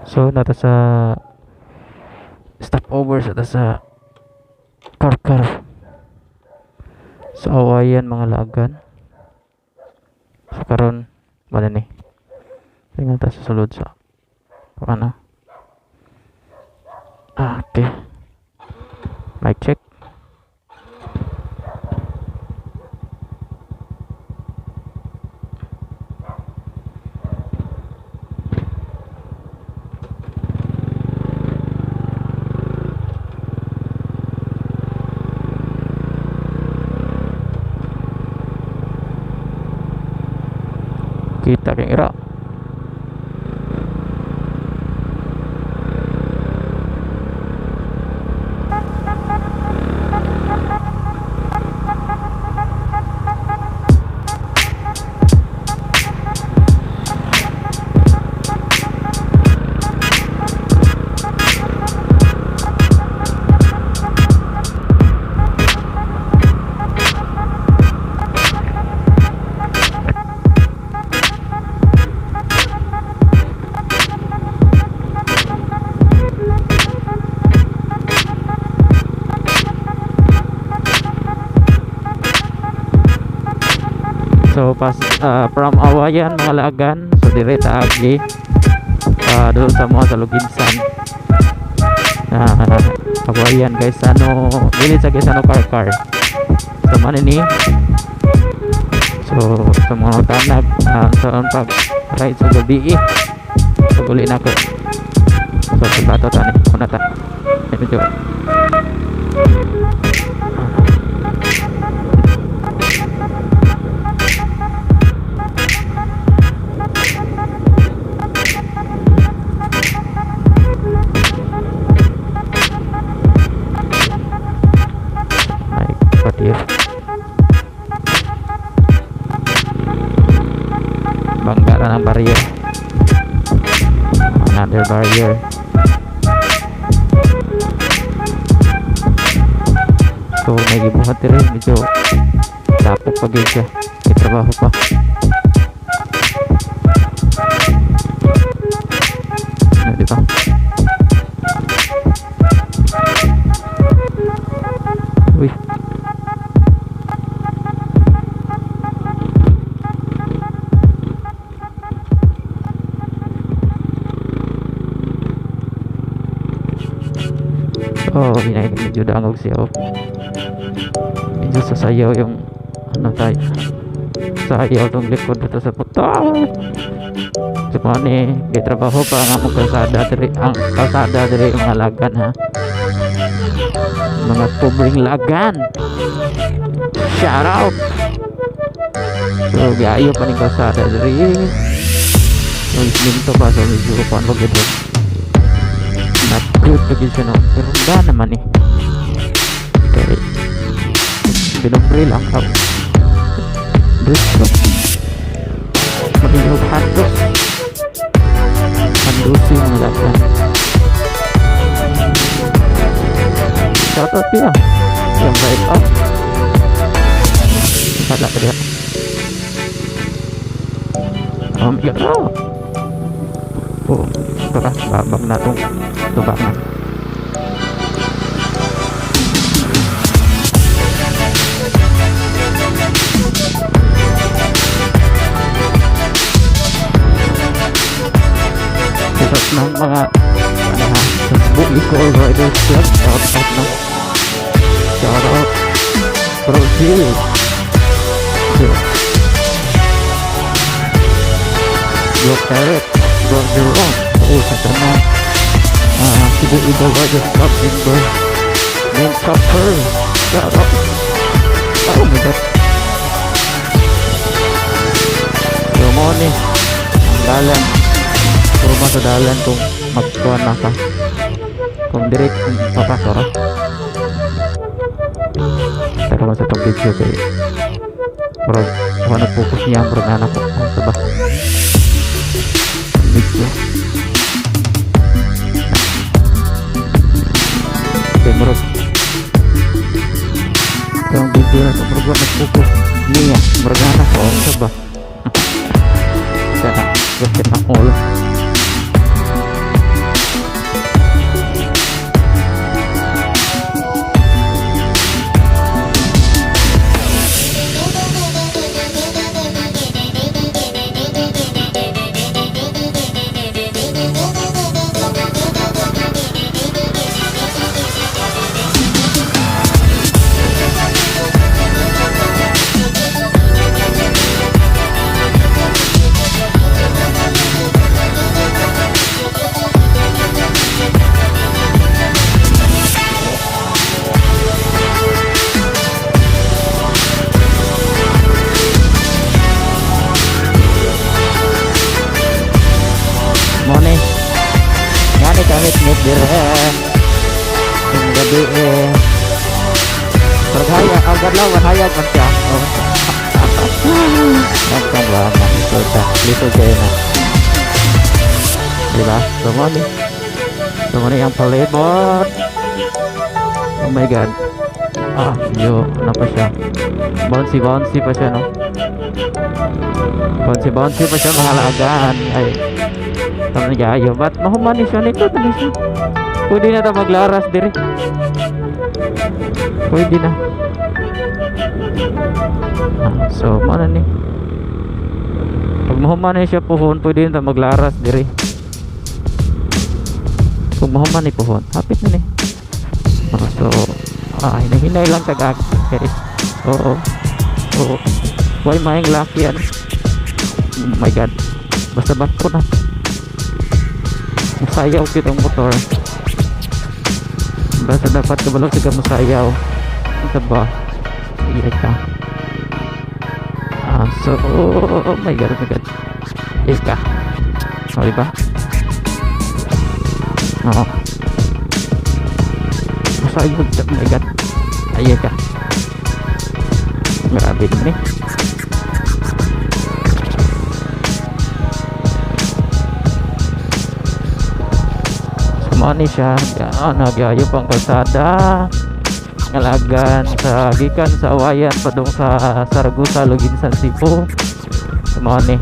So nata sa stopover sa Karkar sa awayan mga lagan. So karon wala ni tingnan ta sa sulod sa ano. Okay, mic check. Kita kang ira. So pas from awayan mga lagan, so dire ta agi doon sa mga Saluginsan. Awayan guys, ano dili sa guys, ano Karkar. So man ni, so sa mga tanag sa pag right sa gabi so guli na ko. So sa bato tani kuna ta medyo bangga ng barrier, another barrier. So may gibuhat rin medyo tapok pag siya itrabaho pa. Di ba? Uy, oh, inainig medyo dangog siya. Medyo sasayaw yung ano tayo. Sayaw tong likod dito sa puto. So ni may trabaho pa nga mong kalsada diri, ang kalsada diri mga lagan ha. Mga pobring lagan. Shout out. So gayo pa ning kalsada diri. So minto pa so medyo pa ano gid. Not good lagi siya no. Pero ba naman eh. Okay. Pinumbre lang ako. Gusto. Magiging hotdog. Handusin mo lang yan. Shoutout niya. Yung right up. Kala ka diya. Yan na. Oh, tara. Babang na itong tubak na. Shout ng mga Facebook Equal Riders Club. Shout out na. Shout out Brazil. Yo Eric Borderon. Oh, sa tanong Cebu Eagle Riders Club member Main Copper. Shout out. Oh my god. So morning ang dalan rumah sa dalan kung magkuhan na ka kung direct papasok pero mas itong video kay pero ako nag-focus niya ang anak ko ang saba video kay murag yung video na ito murag nag-focus niya murag anak ko ang saba kaya gasket ang ulo ngit-ngit dire. Yung gabi Pergaya, agad lawan hayag man siya. Nagkan ba na little kayo na. Diba? Tumani ang palibot. Oh my god. Ano pa siya? Bouncy pa siya, no? Bouncy pa siya, mahalagaan. Ay, tama niya ayo. Ba't mahumani siya nito? Pwede na ito maglaras diri. Pwede na. So, mana ni? Pag mahumani siya puhon, pwede na ito maglaras diri. Pag mahumani puhon, hapit na ni. So, hinahinay lang tagag. Oo. Why maing laki yan? Oh my god. Basta ba't ko na? Masayaw kitang motor. Basta dapat kabalo siya masayaw. Ito ba? Iya ka. So, oh my god. Iya ka. O, diba? Oo. Masayaw. Oh my god. Iya ka. Grabe din eh. Sumani siya. Nagyayo pang kalsada. Ngalagan sa gikan sa Awayan padung sa Saragusa Loginsan Cebu. Sumani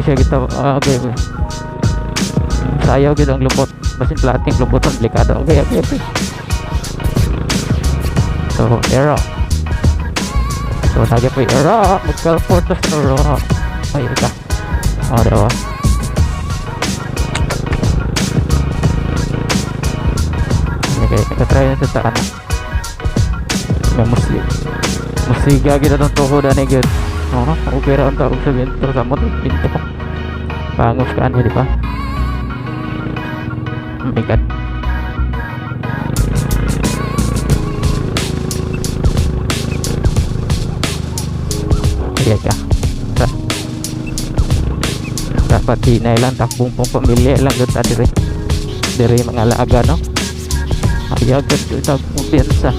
siya kita. Okay. Sayaw kitang lupot. Basin plating lupoton delikado. Okay. So, arrow. So, nagya pa yung arrow. Mag-teleport sa arrow. Ay, ika. Diba? Okay, nakatry na sa taan. Musiga kita ng tuhodan eh, good. Okay ra ang tawag sa binto. Kamot, binto pa. Pangos ka niya, di ba? Oh my god. Kaya ka. Dapat hinay lang. Takbong pong pamilya lang. Ganda dire mga alaga, no? Ayagan ko ito kumpiyansa.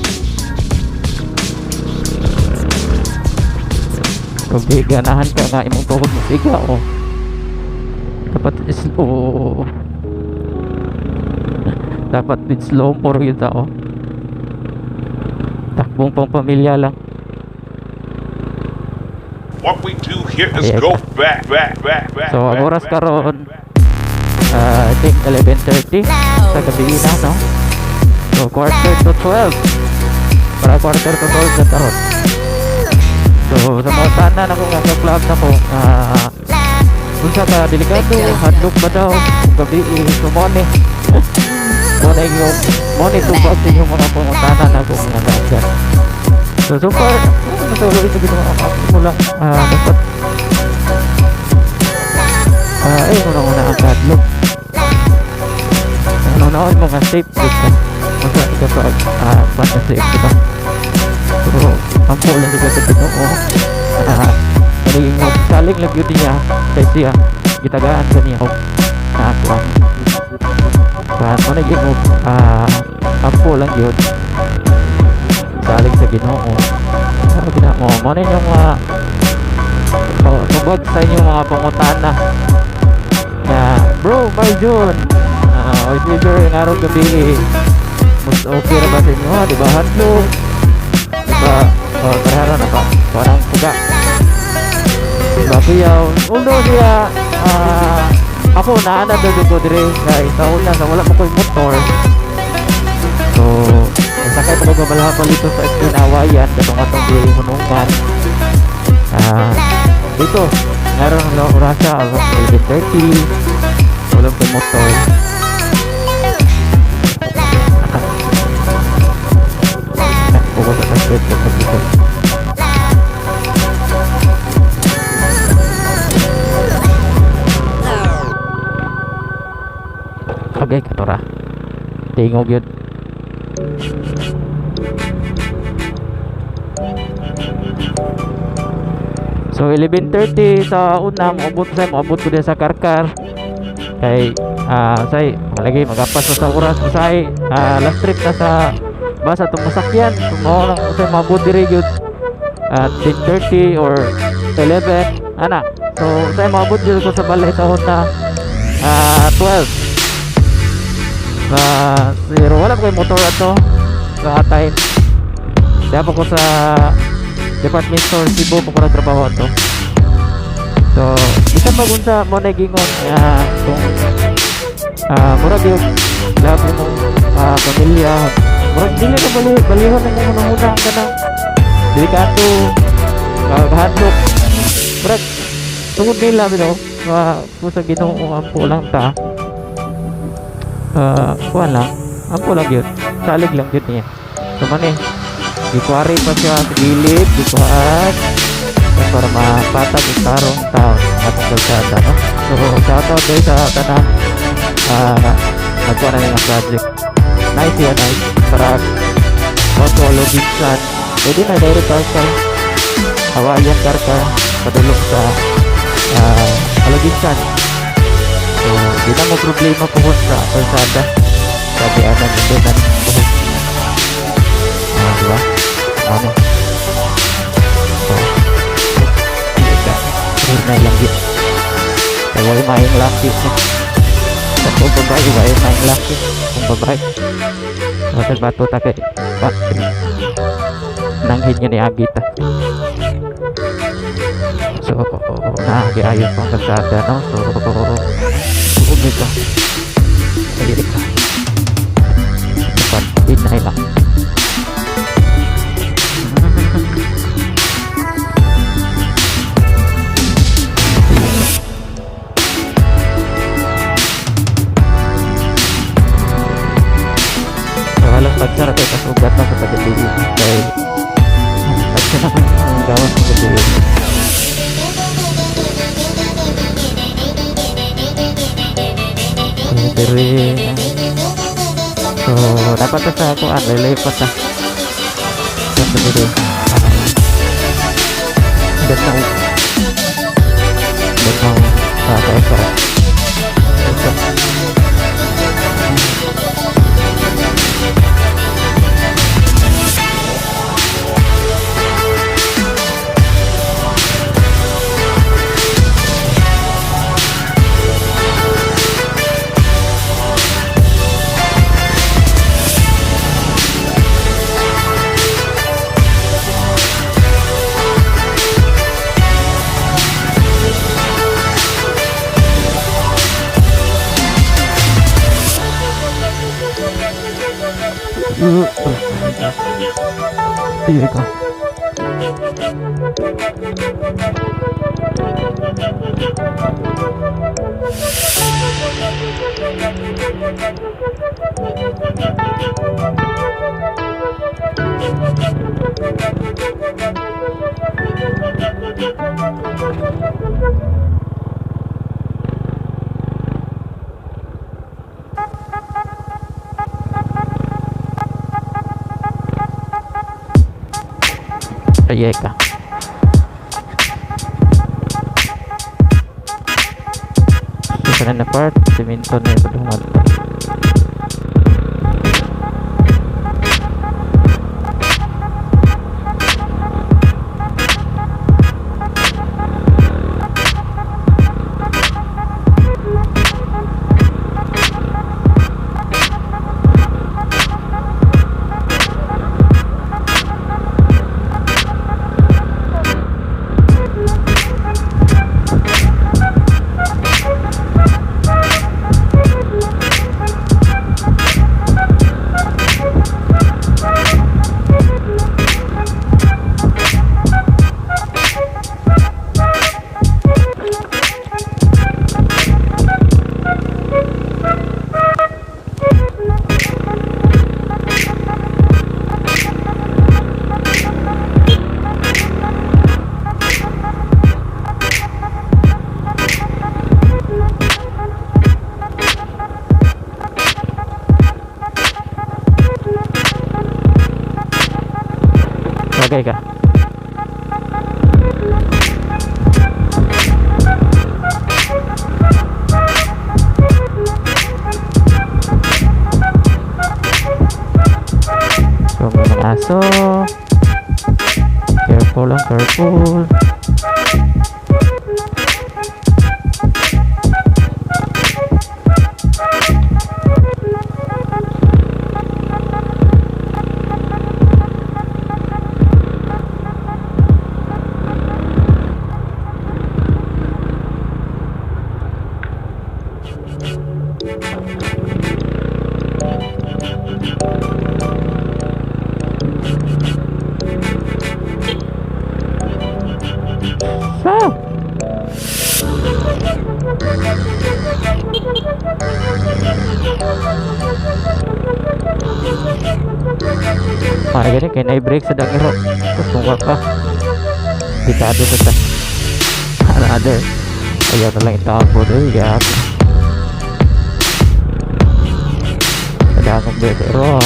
Kung di ganahan ka nga imong tuhod mo siga, dapat din slow for kita, takbong pang pamilya lang. What we do here is go back. So ang oras karon, I think 11:30 sa gabi na, no? So quarter to 12 para quarter to 12 na karon. So sa mga tanan ako nga sa club na ko, unsa ka delikado, hadlok ba daw gabi sumone. Mone tubag sa inyong mga pangutanan na ko nga dagat. So far natuloy ito ginawa ako mula dapat una ang hadlok. Ano mga safe dito. Masa ikapag basta safe diba? So ang pulang dito sa Ginoo, saling lagi niya kay siya gitagaan kaniya ako kan naging ang pulang yun saling sa Ginoo. Ano ginamo mo na yung tubag sa inyong mga pangutana na bro Marjun, if ever yung araw gabi mas okay na ba sa inyo, diba hadlok, diba karahara na ba parang puga, diba kuyaw, although siya ako naana doon dire guys taon na sa wala mo ko yung motor. So sakay pa nung malapal dito sa Awayan katong atong di hunungan dito meron lang orasa alas 11:30 walang ko motor. Bukas sa tasket ko dito. Okay, katora. Tingog yun. So 11:30 sa una, maabot ko din sa Karkar. kay say malagi magapas na sa oras usay last trip na sa basa itong masakyan mo lang usay mabot diri gyud at 10:30 or 11 ana so usay mabot gyud ko sa balay sa Honda 12 zero wala ko yung motor ato sa time kaya po ko sa department store Cebu po ko nagtrabaho ato so isa pa kung sa mo nagingon kung murag yung labi mong pamilya murag dili ka balihon na yung muna ka na delikato kahadlok murag tungod nila kung sa Ginoo ampo lang ta kuha lang ampo lang yun salig lang yun niya so man ikuwari pa siya sa gilid ikuhat para mapatag yung tarong taon atong kalsada no? So shoutout guys sa tanan nagkuha na yung project nice yan nice para auto loginsan pwede na direct car hawayan karka padulong sa loginsan so di na mo problema puhon sa kalsada sabi anan hindi na puhon diba ano so na lang yun kaya wala maing laki kung babae wala maing laki kung babae matal bato ta kay nanghin nyo ni Agita so naagiayos pang kalsada no so umig ka kaya ka dapat pinay lang halos pagsara kayo kasugat na sa pagkatili dahil pagsara ang gawas sa pagkatili so dapat na sa ako lilipat na sa pagkatili ganaw sa kaesara Iya ka. Ayeka. Isa na part, simento na ito dumal. Bagay ka. So careful lang, careful. Gani kaya na-break sa dagiro. Tapos tungkol ka. Dikado ka ta. Another. Ayaw na lang itago doon. Gap. Kadakang betero.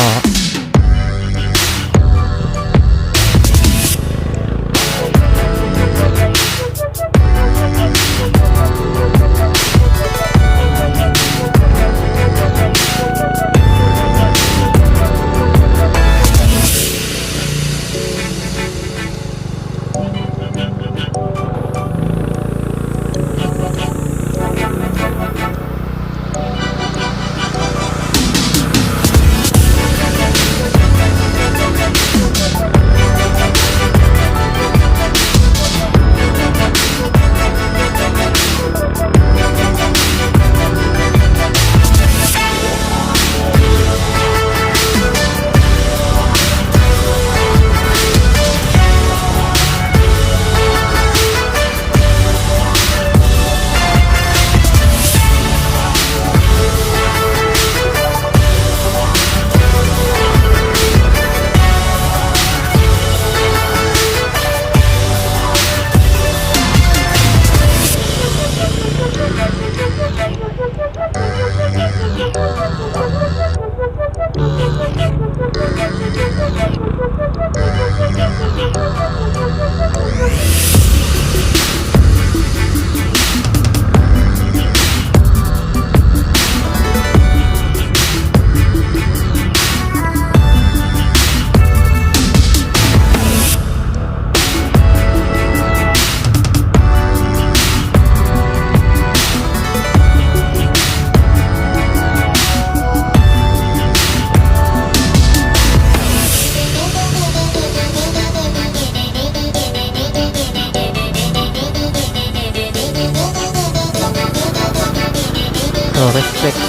So respect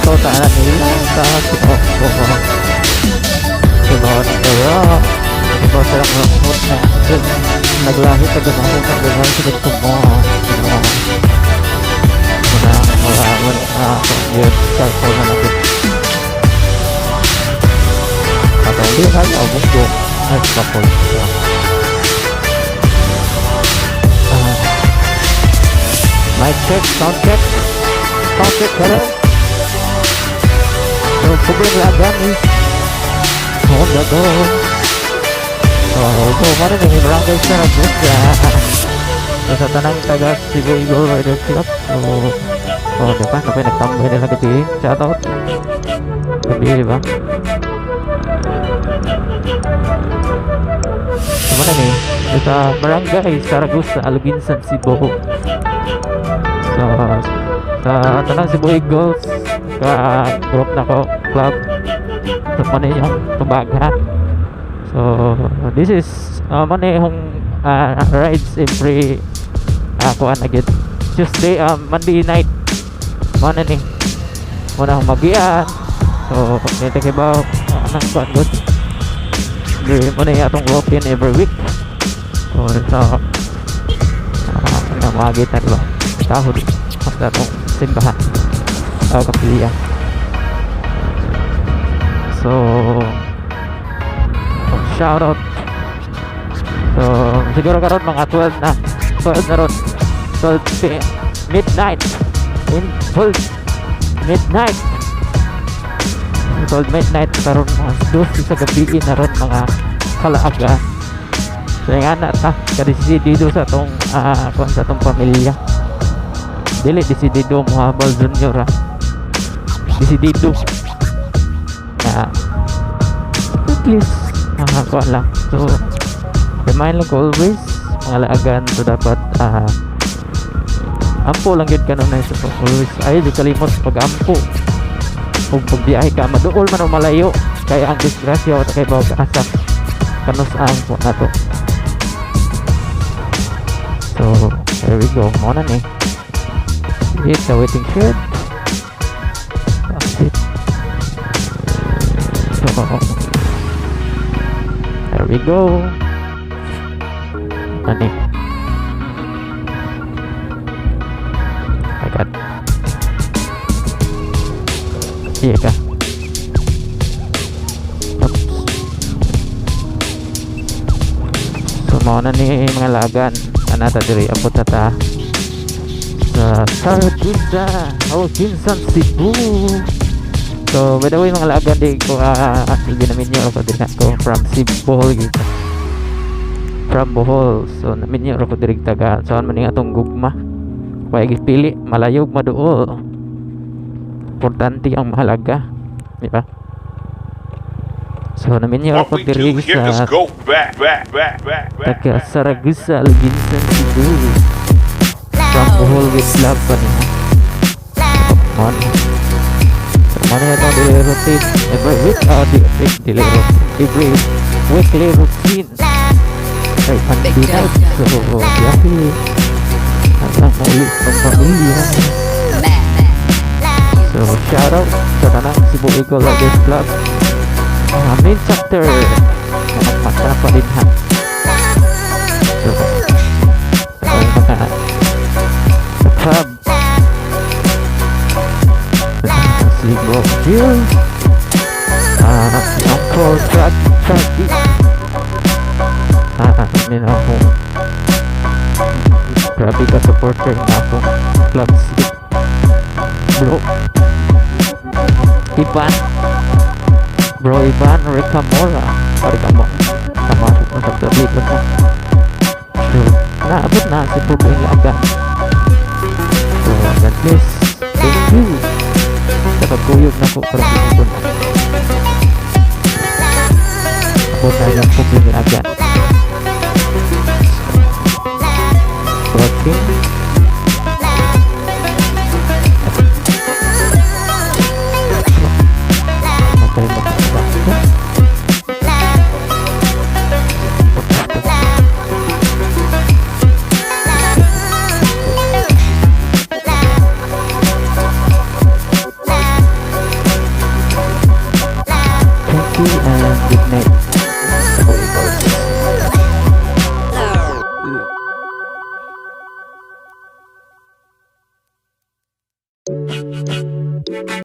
to tanan nila sa Singapore. Sunod kayo. Ito sa lakot na naglahi ka doon ako sa ganyan sa dito mo. Maraming yun cellphone na natin. At hindi kaya ako doon ay kapol siya. Mic check, sound check, hello. So, problem lang is hold the door. So, mana nih barangay sa Nagusya. So, sa tanang taga Cebu Eagle Riders Club. So, diba? Kapag nagtambay nila gabi. Shoutout. Gabi, diba? So, mana nih? Sa barangay Saragusa, Aluginsan, Cebu. So, sa tanang Cebu Eagles ka group na ko club sa mana yung tubaga. So this is mana yung rides every kuan agad Tuesday Monday night mana ni muna akong magian. So nito kay ba nang kuan good muna yung atong routine every week. So na magitan ba tahod basta itong simbahan kapilya. So shout out. So siguro karon mga 12 na ron 12 midnight in 12 midnight karon mga 12 sa gabi na ron mga kalaaga. So nga na ta kadesidido sa tong kung sa tong pamilya dili desidido mo habal junior desidido na least kuha lang. So remind lang ko always mga laagan, so dapat ampo lang yun ka nun na. So always ay di kalimot pag ampo kung pagbiyahe ka maduol man o malayo, kaya ang disgrasya wala kay bawag asa kanus ang po na to. So there we go, muna ni hit the waiting shed. That's it. So there we go. Ani agad iya ka. Oops. So mao na ni mga lagan anata diri abot na ta sa Saragusa o Jinsan, Cebu. So by the way mga lagan, di ko sige namin nyo ako din ako from Cebu Bohol gitu, from Bohol. So namin nyo ako diri taga saan man nga atong gugma kaya gipili malayog maduol, importante ang mahalaga, di ba? So namin nyo What ako we do diri here is sa go back. taga Saragusa, Jinsan, Cebu. From Bohol with love pa niya. On. So mana itong daily routine every week, every weekly routine kay Monday night. So biyahe hanggang maulit ng pamilya. So shout out sa tanang Cebu Eagle Riders Club, main chapter na magmata pa din ha. So mga club si Bro Jill, si Uncle Traggy, min ako grabe ka supporter na akong club si Bro Ivan, Bro Ivan Recamora, sama ko sa talikod mo. So naabot na si problema agad. So God bless, thank you sa pagkuyog na po para dito na abot na yung problema agad. Okay.